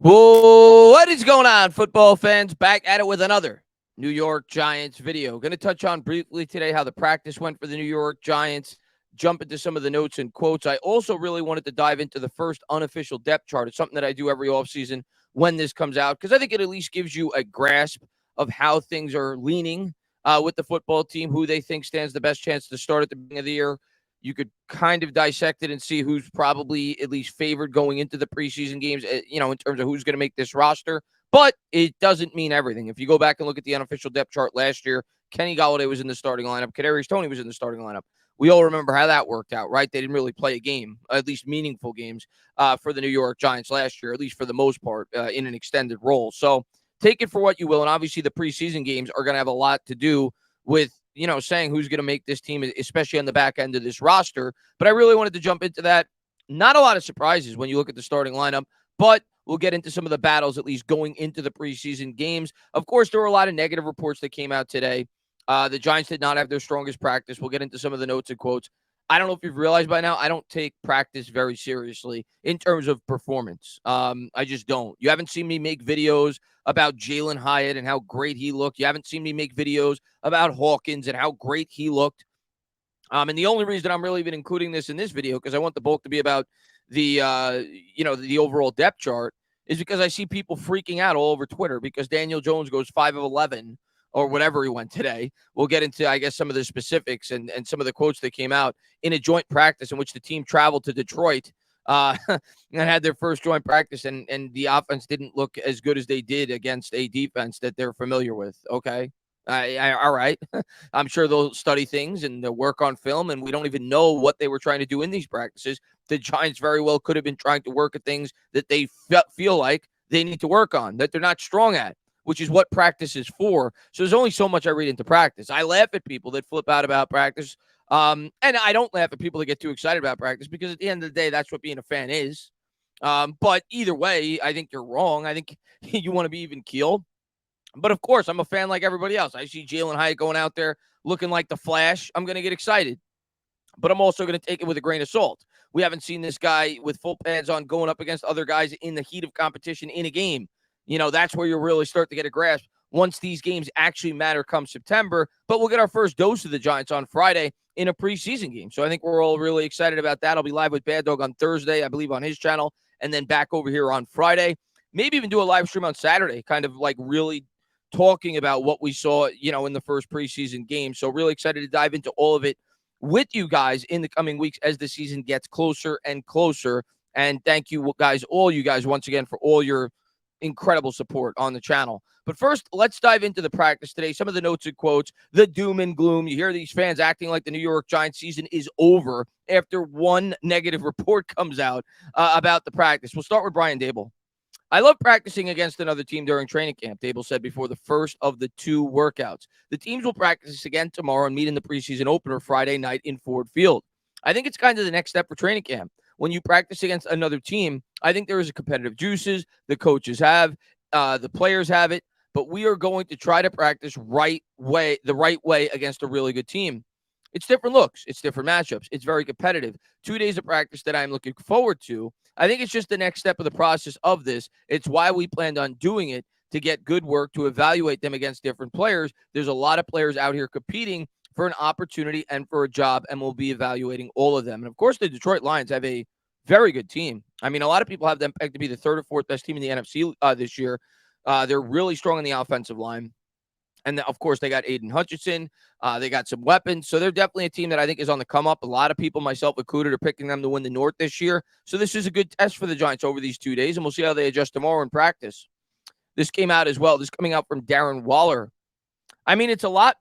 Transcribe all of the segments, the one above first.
Whoa, what is going on, football fans? Back at it with another New York Giants video. Going to touch on briefly today how the practice went for the New York Giants, jump into some of the notes and quotes. I also really wanted to dive into the first unofficial depth chart. It's something that I do every offseason when this comes out because I think it at least gives you a grasp of how things are leaning with the football team, who they think stands the best chance to start at the beginning of the year. You could kind of dissect it and see who's probably at least favored going into the preseason games, in terms of who's going to make this roster. But it doesn't mean everything. If you go back and look at the unofficial depth chart last year, Kenny Golladay was in the starting lineup. Kadarius Toney was in the starting lineup. We all remember how that worked out, right? They didn't really play a game, at least meaningful games, for the New York Giants last year, at least for the most part, in an extended role. So take it for what you will. And obviously, the preseason games are going to have a lot to do with saying who's going to make this team, especially on the back end of this roster. But I really wanted to jump into that. Not a lot of surprises when you look at the starting lineup, but we'll get into some of the battles, at least going into the preseason games. Of course, there were a lot of negative reports that came out today. The Giants did not have their strongest practice. We'll get into some of the notes and quotes. I don't know if you've realized by now, I don't take practice very seriously in terms of performance. I just don't. You haven't seen me make videos about Jalen Hyatt and how great he looked. You haven't seen me make videos about Hawkins and how great he looked. And the only reason I'm really even including this in this video, because I want the bulk to be about the overall depth chart, is because I see people freaking out all over Twitter because Daniel Jones goes 5 of 11 or whatever he went today. We'll get into, I guess, some of the specifics and some of the quotes that came out in a joint practice in which the team traveled to Detroit and had their first joint practice, and the offense didn't look as good as they did against a defense that they're familiar with. Okay. All right. I'm sure they'll study things and they'll work on film, and we don't even know what they were trying to do in these practices. The Giants very well could have been trying to work at things that they feel like they need to work on, that they're not strong at, which is what practice is for. So there's only so much I read into practice. I laugh at people that flip out about practice. And I don't laugh at people that get too excited about practice because at the end of the day, that's what being a fan is. But either way, I think you're wrong. I think you want to be even keel. But of course, I'm a fan like everybody else. I see Jalen Hyatt going out there looking like the Flash. I'm going to get excited. But I'm also going to take it with a grain of salt. We haven't seen this guy with full pads on going up against other guys in the heat of competition in a game. That's where you really start to get a grasp once these games actually matter come September. But we'll get our first dose of the Giants on Friday in a preseason game. So I think we're all really excited about that. I'll be live with Bad Dog on Thursday, I believe, on his channel, and then back over here on Friday. Maybe even do a live stream on Saturday, kind of like really talking about what we saw, in the first preseason game. So really excited to dive into all of it with you guys in the coming weeks as the season gets closer and closer. And thank you guys, all you guys, once again, for all your incredible support on the channel. But first, let's dive into the practice today. Some of the notes and quotes, the doom and gloom. You hear these fans acting like the New York Giants season is over after one negative report comes out about the practice. We'll start with Brian Daboll. I love practicing against another team during training camp, Daboll said before the first of the two workouts. The teams will practice again tomorrow and meet in the preseason opener Friday night in Ford Field. I think it's kind of the next step for training camp. When you practice against another team, I think there is a competitive juices. The coaches have, the players have it, but we are going to try to practice the right way against a really good team. It's different looks. It's different matchups. It's very competitive. 2 days of practice that I'm looking forward to. I think it's just the next step of the process of this. It's why we planned on doing it, to get good work, to evaluate them against different players. There's a lot of players out here competing for an opportunity and for a job, and we'll be evaluating all of them. And of course, the Detroit Lions have a very good team. I mean, a lot of people have them pegged to be the third or fourth best team in the NFC this year. They're really strong in the offensive line. And of course, they got Aiden Hutchinson. They got some weapons. So they're definitely a team that I think is on the come up. A lot of people, myself included, are picking them to win the North this year. So this is a good test for the Giants over these 2 days, and we'll see how they adjust tomorrow in practice. This came out as well. This coming out from Darren Waller. I mean, it's a lot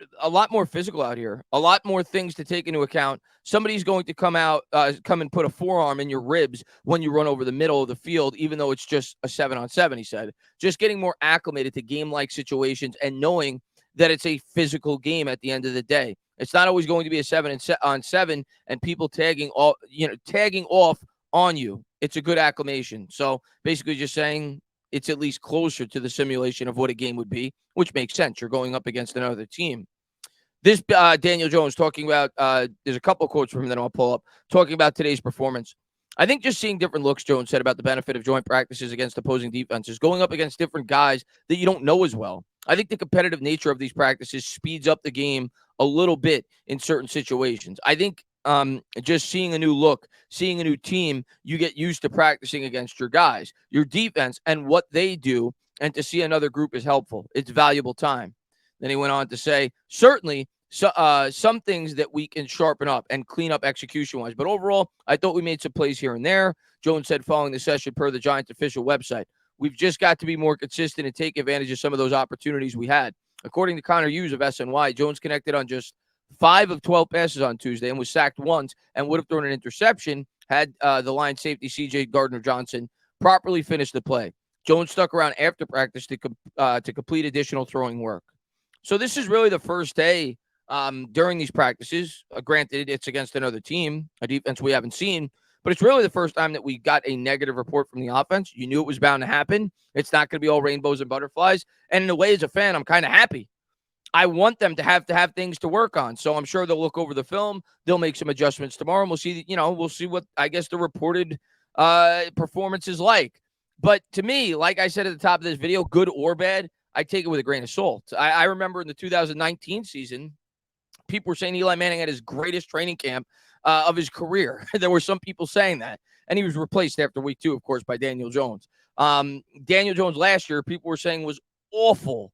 more physical out here. A lot more things to take into account. Somebody's going to come and put a forearm in your ribs when you run over the middle of the field, even though it's just a 7-on-7, he said. Just getting more acclimated to game-like situations and knowing that it's a physical game at the end of the day. It's not always going to be a 7-on-7 and people tagging off on you. It's a good acclimation. So basically just saying it's at least closer to the simulation of what a game would be, which makes sense. You're going up against another team. This Daniel Jones talking about, there's a couple of quotes from him that I'll pull up, talking about today's performance. I think just seeing different looks, Jones said about the benefit of joint practices against opposing defenses, going up against different guys that you don't know as well. I think the competitive nature of these practices speeds up the game a little bit in certain situations. I think just seeing a new look, seeing a new team, you get used to practicing against your guys, your defense, and what they do. And to see another group is helpful. It's valuable time. Then he went on to say, certainly some things that we can sharpen up and clean up execution wise. But overall, I thought we made some plays here and there. Jones said following the session per the Giants official website. We've just got to be more consistent and take advantage of some of those opportunities we had. According to Connor Hughes of SNY, Jones connected on just 5 of 12 passes on Tuesday and was sacked once and would have thrown an interception had the line safety C.J. Gardner-Johnson properly finished the play. Jones stuck around after practice to complete additional throwing work. So this is really the first day during these practices. Granted, it's against another team, a defense we haven't seen, but it's really the first time that we got a negative report from the offense. You knew it was bound to happen. It's not going to be all rainbows and butterflies. And in a way, as a fan, I'm kind of happy. I want them to have things to work on. So I'm sure they'll look over the film. They'll make some adjustments tomorrow, and we'll see. We'll see what I guess the reported performance is like. But to me, like I said at the top of this video, good or bad, I take it with a grain of salt. I remember in the 2019 season, people were saying Eli Manning had his greatest training camp of his career. There were some people saying that. And he was replaced after week 2, of course, by Daniel Jones. Daniel Jones last year, people were saying was awful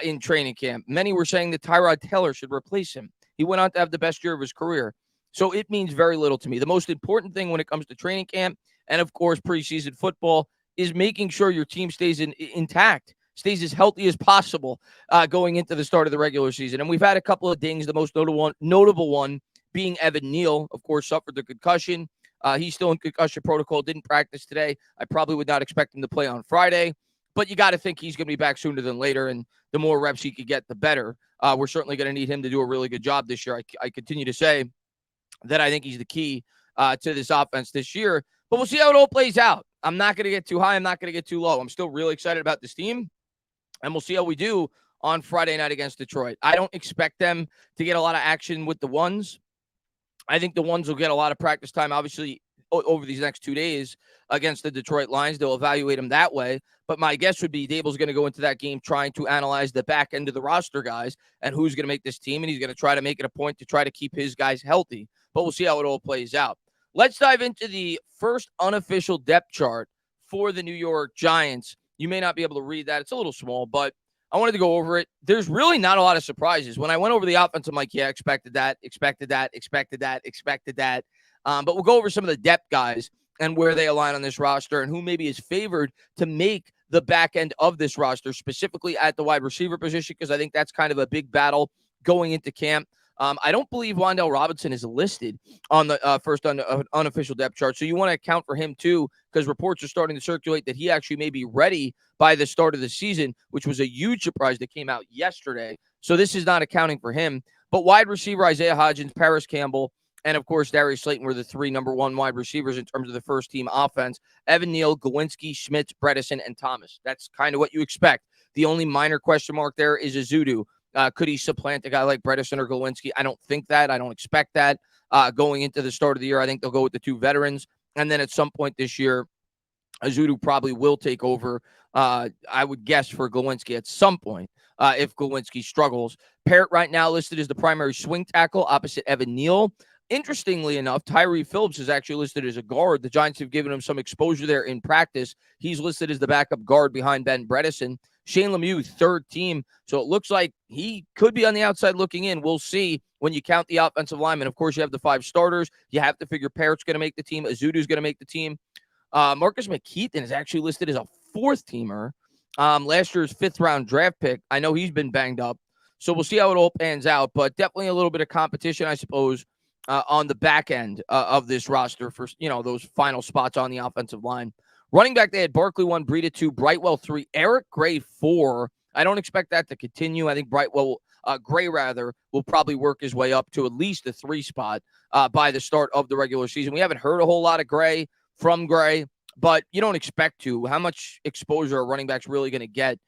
in training camp. Many were saying that Tyrod Taylor should replace him. He went on to have the best year of his career. So it means very little to me. The most important thing when it comes to training camp and, of course, preseason football is making sure your team stays intact, stays as healthy as possible going into the start of the regular season. And we've had a couple of dings. The most notable one being Evan Neal, of course, suffered the concussion. He's still in concussion protocol, didn't practice today. I probably would not expect him to play on Friday, but you got to think he's going to be back sooner than later, and the more reps he could get, the better. We're certainly going to need him to do a really good job this year. I continue to say that I think he's the key to this offense this year, but we'll see how it all plays out. I'm not going to get too high. I'm not going to get too low. I'm still really excited about this team, and we'll see how we do on Friday night against Detroit. I don't expect them to get a lot of action with the ones. I think the ones will get a lot of practice time, obviously, over these next 2 days against the Detroit Lions. They'll evaluate them that way. But my guess would be Dable's going to go into that game trying to analyze the back end of the roster guys and who's going to make this team. And he's going to try to make it a point to try to keep his guys healthy. But we'll see how it all plays out. Let's dive into the first unofficial depth chart for the New York Giants. You may not be able to read that. It's a little small, but I wanted to go over it. There's really not a lot of surprises. When I went over the offense, I'm like, yeah, expected that. But we'll go over some of the depth guys and where they align on this roster and who maybe is favored to make the back end of this roster, specifically at the wide receiver position, because I think that's kind of a big battle going into camp. I don't believe Wan'Dale Robinson is listed on the first unofficial depth chart. So you want to account for him too, because reports are starting to circulate that he actually may be ready by the start of the season, which was a huge surprise that came out yesterday. So this is not accounting for him. But wide receiver Isaiah Hodgins, Paris Campbell, and of course Darius Slayton were the 3 number 1 wide receivers in terms of the first team offense. Evan Neal, Glowinski, Schmitz, Bredesen, and Thomas. That's kind of what you expect. The only minor question mark there is Azudu. Could he supplant a guy like Bredesen or Glowinski? I don't think that. I don't expect that. Going into the start of the year, I think they'll go with the 2 veterans. And then at some point this year, Azudu probably will take over, I would guess, for Glowinski at some point if Glowinski struggles. Parrott right now listed as the primary swing tackle opposite Evan Neal. Interestingly enough, Tyree Phillips is actually listed as a guard. The Giants have given him some exposure there in practice. He's listed as the backup guard behind Ben Bredesen. Shane Lemieux, 3rd team. So it looks like he could be on the outside looking in. We'll see when you count the offensive linemen. Of course, you have the 5 starters. You have to figure Parrott's going to make the team. Azudu's going to make the team. Marcus McKeithen is actually listed as a 4th teamer. Last year's 5th round draft pick. I know he's been banged up. So we'll see how it all pans out. But definitely a little bit of competition, I suppose, on the back end of this roster for, those final spots on the offensive line. Running back, they had Barkley 1, Breida 2, Brightwell 3, Eric Gray 4. I don't expect that to continue. I think Gray will probably work his way up to at least the 3 spot by the start of the regular season. We haven't heard a whole lot of Gray from Gray, but you don't expect to. How much exposure are running backs really going to get,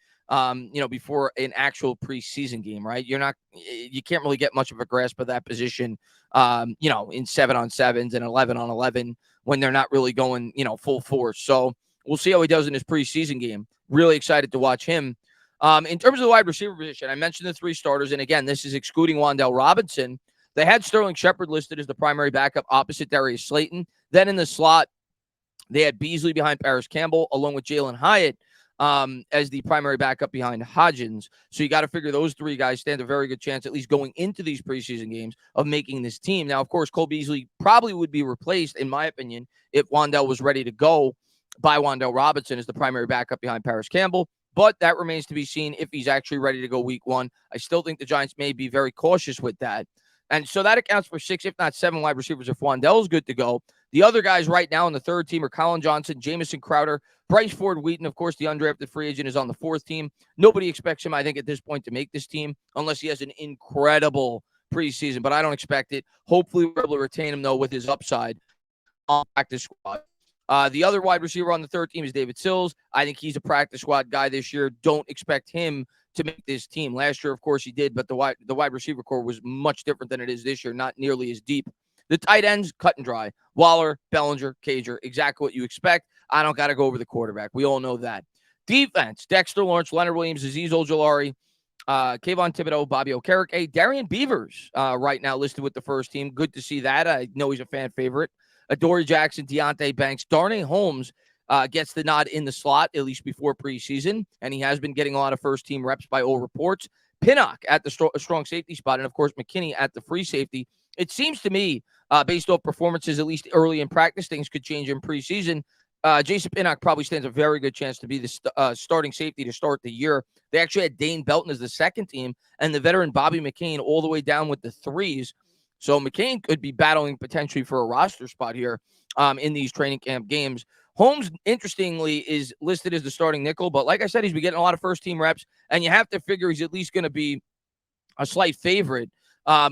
before an actual preseason game, right? You can't really get much of a grasp of that position, in 7-on-7s and 11-on-11 when they're not really going, full force. So we'll see how he does in his preseason game. Really excited to watch him. In terms of the wide receiver position, I mentioned the 3 starters. And again, this is excluding Wan'Dale Robinson. They had Sterling Shepard listed as the primary backup opposite Darius Slayton. Then in the slot, they had Beasley behind Paris Campbell, along with Jalen Hyatt as the primary backup behind Hodgins. So you got to figure those 3 guys stand a very good chance, at least going into these preseason games, of making this team. Now, of course, Cole Beasley probably would be replaced, in my opinion, if Wan'Dale was ready to go by Wan'Dale Robinson as the primary backup behind Paris Campbell. But that remains to be seen if he's actually ready to go week 1. I still think the Giants may be very cautious with that. And so that accounts for 6, if not 7 wide receivers if Wan'Dale's good to go. The other guys right now on the 3rd team are Colin Johnson, Jamison Crowder, Bryce Ford Wheaton. Of course, the undrafted free agent is on the 4th team. Nobody expects him, I think, at this point to make this team unless he has an incredible preseason, but I don't expect it. Hopefully, we're able to retain him, though, with his upside on practice squad. The other wide receiver on the 3rd team is David Sills. I think he's a practice squad guy this year. Don't expect him to make this team. Last year, of course, he did, but the wide receiver core was much different than it is this year, not nearly as deep. The tight ends, cut and dry. Waller, Bellinger, Cager, exactly what you expect. I don't got to go over the quarterback. We all know that. Defense, Dexter Lawrence, Leonard Williams, Azeez Ojulari, Kayvon Thibodeau, Bobby Okereke, Darian Beavers right now listed with the 1st team. Good to see that. I know he's a fan favorite. Adoree Jackson, Deontay Banks, Darnay Holmes gets the nod in the slot, at least before preseason, and he has been getting a lot of 1st-team reps by all reports. Pinnock at the strong safety spot, and, of course, McKinney at the free safety. It seems to me, based off performances, at least early in practice, things could change in preseason. Jason Pinnock probably stands a very good chance to be the starting safety to start the year. They actually had Dane Belton as the 2nd team, and the veteran Bobby McCain all the way down with the 3s. So McCain could be battling potentially for a roster spot here in these training camp games. Holmes, interestingly, is listed as the starting nickel, but like I said, he's been getting a lot of 1st-team reps, and you have to figure he's at least going to be a slight favorite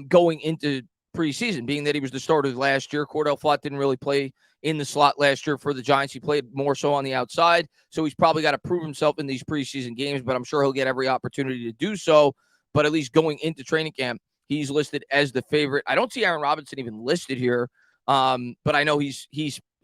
going into preseason, being that he was the starter last year. Cordell Flott didn't really play in the slot last year for the Giants. He played more so on the outside, so he's probably got to prove himself in these preseason games, but I'm sure he'll get every opportunity to do so. But at least going into training camp, he's listed as the favorite. I don't see Aaron Robinson even listed here, but I know he's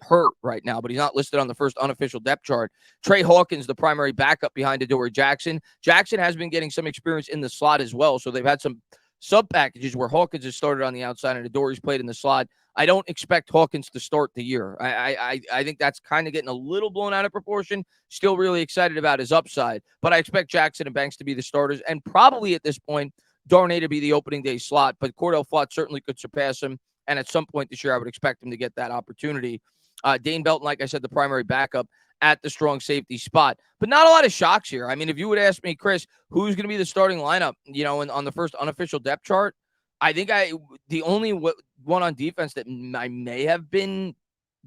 hurt right now, but he's not listed on the first unofficial depth chart. Trey Hawkins, the primary backup behind Adoree Jackson. Jackson has been getting some experience in the slot as well, so they've had some sub packages where Hawkins has started on the outside and Adoree's played in the slot. I don't expect Hawkins to start the year. I think that's kind of getting a little blown out of proportion. Still really excited about his upside, but I expect Jackson and Banks to be the starters, and probably at this point, Darnay to be the opening day slot, but Cordell Flott certainly could surpass him, and at some point this year, I would expect him to get that opportunity. Dane Belton, like I said, the primary backup at the strong safety spot. But not a lot of shocks here. I mean, if you would ask me, Chris, who's going to be the starting lineup, on the first unofficial depth chart, I think the only one on defense that I may have been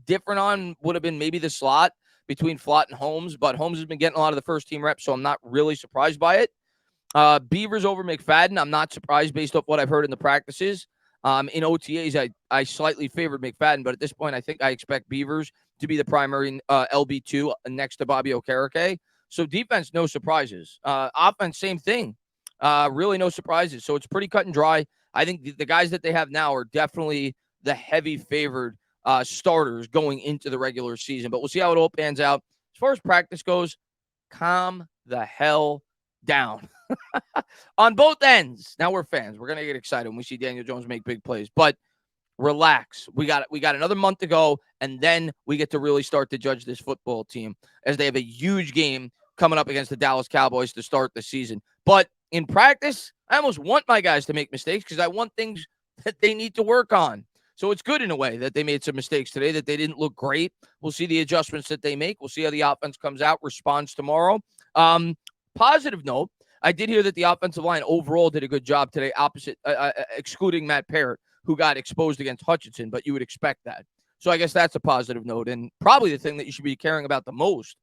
different on would have been maybe the slot between Flott and Holmes, but Holmes has been getting a lot of the 1st-team reps, so I'm not really surprised by it. Beavers over McFadden, I'm not surprised based off what I've heard in the practices. In OTAs, I slightly favored McFadden, but at this point, I think I expect Beavers to be the primary LB2 next to Bobby Okereke. So defense, no surprises. Offense, same thing. Really no surprises. So it's pretty cut and dry. I think the guys that they have now are definitely the heavy favored starters going into the regular season. But we'll see how it all pans out. As far as practice goes, calm the hell down. On both ends. Now we're fans. We're going to get excited when we see Daniel Jones make big plays. But relax. We got another month to go, and then we get to really start to judge this football team as they have a huge game coming up against the Dallas Cowboys to start the season. But in practice, I almost want my guys to make mistakes because I want things that they need to work on. So it's good in a way that they made some mistakes today, that they didn't look great. We'll see the adjustments that they make. We'll see how the offense comes out, responds tomorrow. Positive note, I did hear that the offensive line overall did a good job today, excluding Matt Parrott, who got exposed against Hutchinson, but you would expect that. So I guess that's a positive note, and probably the thing that you should be caring about the most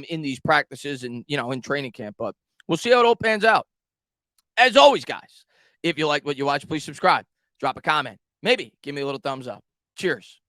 in these practices and, in training camp. But we'll see how it all pans out. As always, guys, if you like what you watch, please subscribe, drop a comment, maybe give me a little thumbs up. Cheers.